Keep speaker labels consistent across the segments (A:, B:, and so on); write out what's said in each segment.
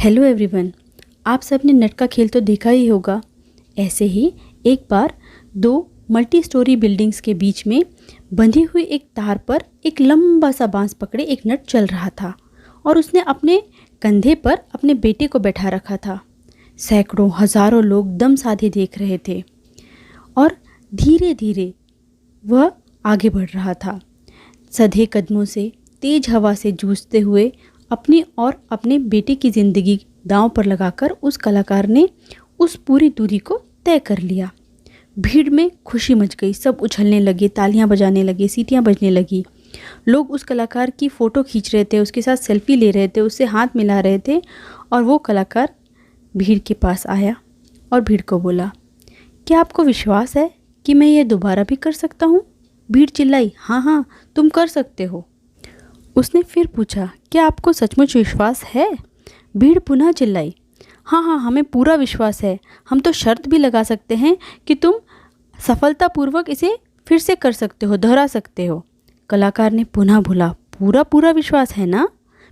A: Hello everyone, आप सबने नट का खेल तो देखा ही होगा। ऐसे ही एक बार दो मल्टी स्टोरी बिल्डिंग्स के बीच में बंधी हुई एक तार पर एक लंबा सा बांस पकड़े एक नट चल रहा था और उसने अपने कंधे पर अपने बेटे को बैठा रखा था। सैकड़ों हजारों लोग दम साधे देख रहे थे और धीरे धीरे वह आगे बढ़ रहा था, सधे कदमों से तेज हवा से जूझते हुए अपनी और अपने बेटे की ज़िंदगी दांव पर लगाकर उस कलाकार ने उस पूरी दूरी को तय कर लिया। भीड़ में खुशी मच गई, सब उछलने लगे, तालियां बजाने लगे, सीटियां बजने लगी। लोग उस कलाकार की फ़ोटो खींच रहे थे, उसके साथ सेल्फी ले रहे थे, उससे हाथ मिला रहे थे। और वो कलाकार भीड़ के पास आया और भीड़ को बोला, क्या आपको विश्वास है कि मैं ये दोबारा भी कर सकता हूँ? भीड़ चिल्लाई, हाँ हाँ तुम कर सकते हो। उसने फिर पूछा, क्या आपको सचमुच विश्वास है? भीड़ पुनः चिल्लाई, हाँ हाँ हमें पूरा विश्वास है, हम तो शर्त भी लगा सकते हैं कि तुम सफलतापूर्वक इसे फिर से कर सकते हो, दोहरा सकते हो। कलाकार ने पुनः बोला, पूरा पूरा विश्वास है ना?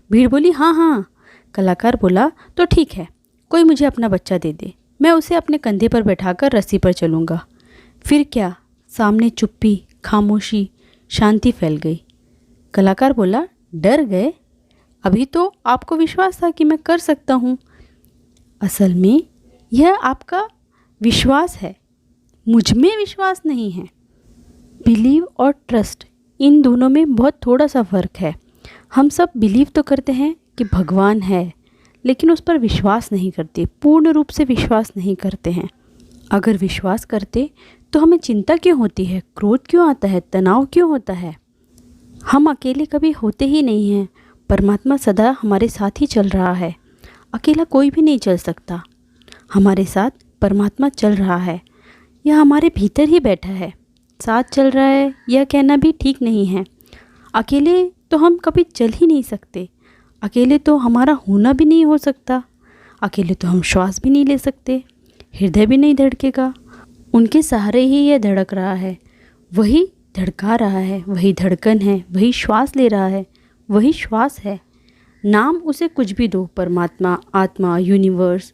A: भीड़ बोली, हाँ हाँ। कलाकार बोला, तो ठीक है, कोई मुझे अपना बच्चा दे दे, मैं उसे अपने कंधे पर बैठाकर रस्सी पर चलूँगा। फिर क्या, सामने चुप्पी, खामोशी, शांति फैल गई। कलाकार बोला, डर गए? अभी तो आपको विश्वास था कि मैं कर सकता हूँ। असल में यह आपका विश्वास है, मुझ में विश्वास नहीं है। बिलीव और ट्रस्ट, इन दोनों में बहुत थोड़ा सा फ़र्क है। हम सब बिलीव तो करते हैं कि भगवान है, लेकिन उस पर विश्वास नहीं करते, पूर्ण रूप से विश्वास नहीं करते हैं। अगर विश्वास करते तो हमें चिंता क्यों होती है, क्रोध क्यों आता है, तनाव क्यों होता है? हम अकेले कभी होते ही नहीं हैं। परमात्मा सदा हमारे साथ ही चल रहा है, अकेला कोई भी नहीं चल सकता। हमारे साथ परमात्मा चल रहा है, यह हमारे भीतर ही बैठा है। साथ चल रहा है यह कहना भी ठीक नहीं है। अकेले तो हम कभी चल ही नहीं सकते, अकेले तो हमारा होना भी नहीं हो सकता, अकेले तो हम श्वास भी नहीं ले सकते, हृदय भी नहीं धड़केगा। उनके सहारे ही यह धड़क रहा है, वही धड़का रहा है, वही धड़कन है, वही श्वास ले रहा है, वही श्वास है। नाम उसे कुछ भी दो, परमात्मा, आत्मा, यूनिवर्स,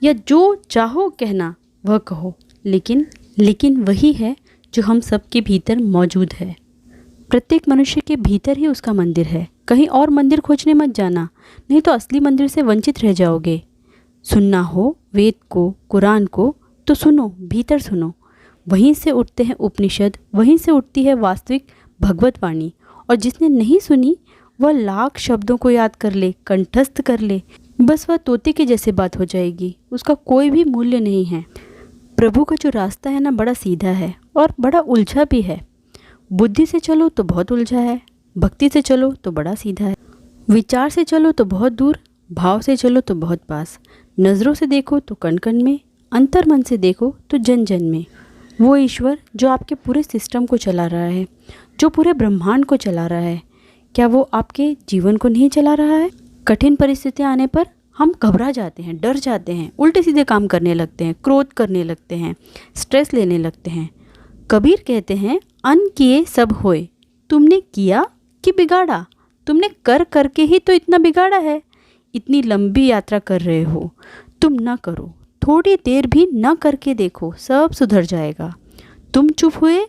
A: या जो चाहो कहना वह कहो, लेकिन वही है जो हम सब के भीतर मौजूद है। प्रत्येक मनुष्य के भीतर ही उसका मंदिर है। कहीं और मंदिर खोजने मत जाना, नहीं तो असली मंदिर से वंचित रह जाओगे। सुनना हो वेद को, कुरान को, तो सुनो, भीतर सुनो। वहीं से उठते हैं उपनिषद, वहीं से उठती है वास्तविक भगवत वाणी। और जिसने नहीं सुनी वह लाख शब्दों को याद कर ले, कंठस्थ कर ले, बस वह तोते के जैसे बात हो जाएगी, उसका कोई भी मूल्य नहीं है। प्रभु का जो रास्ता है ना, बड़ा सीधा है और बड़ा उलझा भी है। बुद्धि से चलो तो बहुत उलझा है, भक्ति से चलो तो बड़ा सीधा है, विचार से चलो तो बहुत दूर, भाव से चलो तो बहुत पास, नज़रों से देखो तो कण कण में, अंतर मन से देखो तो जन जन में। वो ईश्वर जो आपके पूरे सिस्टम को चला रहा है, जो पूरे ब्रह्मांड को चला रहा है, क्या वो आपके जीवन को नहीं चला रहा है? कठिन परिस्थितियां आने पर हम घबरा जाते हैं, डर जाते हैं, उल्टे सीधे काम करने लगते हैं, क्रोध करने लगते हैं, स्ट्रेस लेने लगते हैं। कबीर कहते हैं, अन किए सब होए, तुमने किया कि बिगाड़ा? तुमने कर करके ही तो इतना बिगाड़ा है। इतनी लंबी यात्रा कर रहे हो, तुम ना करो, थोड़ी देर भी ना करके देखो, सब सुधर जाएगा। तुम चुप हुए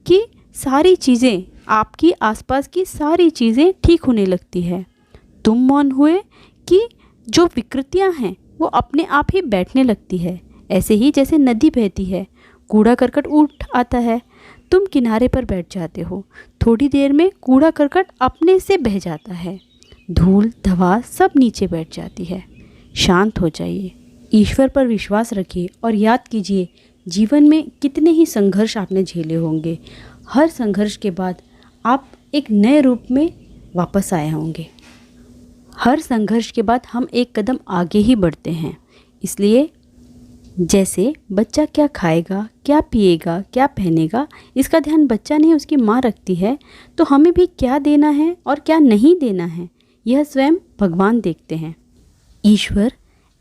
A: कि सारी चीज़ें, आपकी आसपास की सारी चीज़ें ठीक होने लगती है। तुम मौन हुए कि जो विकृतियां हैं वो अपने आप ही बैठने लगती है। ऐसे ही जैसे नदी बहती है, कूड़ा करकट उठ आता है, तुम किनारे पर बैठ जाते हो, थोड़ी देर में कूड़ा करकट अपने से बह जाता है, धूल धवा सब नीचे बैठ जाती है। शांत हो जाइए, ईश्वर पर विश्वास रखिए और याद कीजिए, जीवन में कितने ही संघर्ष आपने झेले होंगे। हर संघर्ष के बाद आप एक नए रूप में वापस आए होंगे। हर संघर्ष के बाद हम एक कदम आगे ही बढ़ते हैं। इसलिए जैसे बच्चा क्या खाएगा, क्या पिएगा, क्या पहनेगा, इसका ध्यान बच्चा नहीं उसकी माँ रखती है, तो हमें भी क्या देना है और क्या नहीं देना है यह स्वयं भगवान देखते हैं। ईश्वर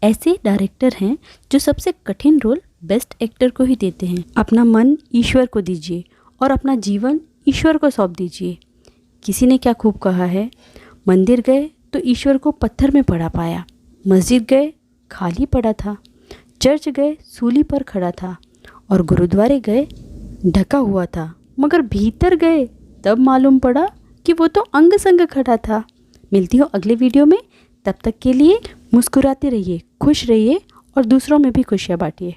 A: ऐसे डायरेक्टर हैं जो सबसे कठिन रोल बेस्ट एक्टर को ही देते हैं। अपना मन ईश्वर को दीजिए और अपना जीवन ईश्वर को सौंप दीजिए। किसी ने क्या खूब कहा है, मंदिर गए तो ईश्वर को पत्थर में पड़ा पाया, मस्जिद गए, खाली पड़ा था। चर्च गए, सूली पर खड़ा था। और गुरुद्वारे गए, ढका हुआ था। मगर भीतर गए तब मालूम पड़ा कि वो तो अंग संग खड़ा था। मिलती हूँ अगले वीडियो में। तब तक के लिए मुस्कुराते रहिए, खुश रहिए और दूसरों में भी खुशियाँ बांटिए।